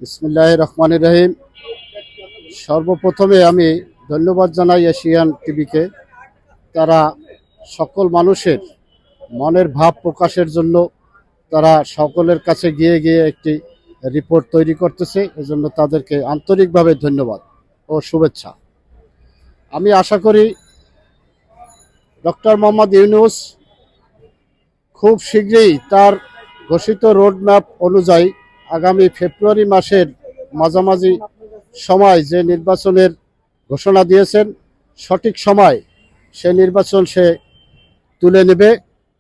বিসমিল্লাহির রহমানির রহিম। সর্বপ্রথমে আমি ধন্যবাদ জানাই এশিয়ান টিভিকে। তারা সকল মানুষের মনের ভাব প্রকাশের জন্য তারা সকলের কাছে গিয়ে গিয়ে একটি রিপোর্ট তৈরি করতেছে। এজন্য তাদেরকে আন্তরিকভাবে ধন্যবাদ ও শুভেচ্ছা। আমি আশা করি ডক্টর মোহাম্মদ ইউনূস খুব শীঘ্রই তার ঘোষিত রোডম্যাপ অনুযায়ী আগামী ফেব্রুয়ারি মাসের মাঝামাঝি সময় যে নির্বাচনের ঘোষণা দিয়েছেন, সঠিক সময় সে নির্বাচন সে তুলে নেবে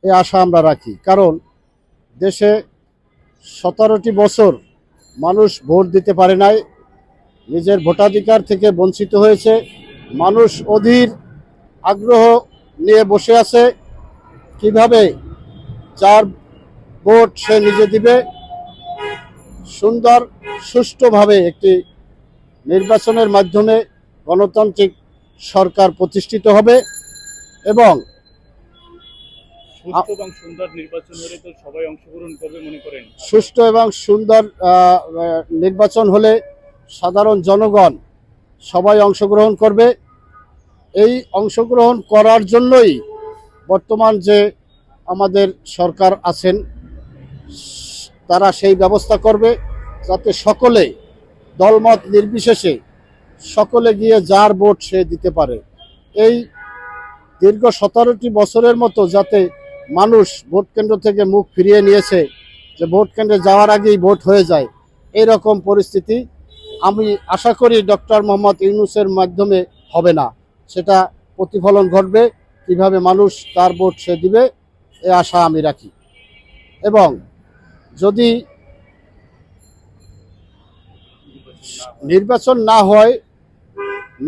এ আশা আমরা রাখি। কারণ দেশে 17টি বছর মানুষ ভোট দিতে পারে নাই, নিজের ভোটাধিকার থেকে বঞ্চিত হয়েছে। মানুষ অধীর আগ্রহ নিয়ে বসে আছে কিভাবে যার ভোট সে নিজে দিবে, সুন্দর সুষ্ঠুভাবে একটি নির্বাচনের মাধ্যমে গণতান্ত্রিক সরকার প্রতিষ্ঠিত হবে এবং সুন্দর নির্বাচন হলে তো সবাই অংশগ্রহণ করবে মনে করেন? সুষ্ঠু এবং সুন্দর নির্বাচন হলে সাধারণ জনগণ সবাই অংশগ্রহণ করবে। এই অংশগ্রহণ করার জন্যই বর্তমান যে আমাদের সরকার আছেন তারা সেই ব্যবস্থা করবে যাতে সকলে দলমত নির্বিশেষে সকলে গিয়ে যার ভোট সে দিতে পারে। এই দীর্ঘ 17টি বছরের মতো যাতে মানুষ ভোট কেন্দ্র থেকে মুখ ফিরিয়ে নিয়েছে, যে ভোট কেন্দ্রে যাওয়ার আগেই ভোট হয়ে যায়, এইরকম পরিস্থিতি আমি আশা করি ডক্টর মোহাম্মদ ইউনূসের মাধ্যমে হবে না। সেটা প্রতিফলন ঘটবে, কিভাবে মানুষ তার ভোট সে দিবে এ আশা আমি রাখি। এবং যদি নির্বাচন না হয়,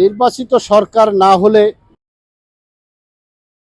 নির্বাচিত সরকার না হলে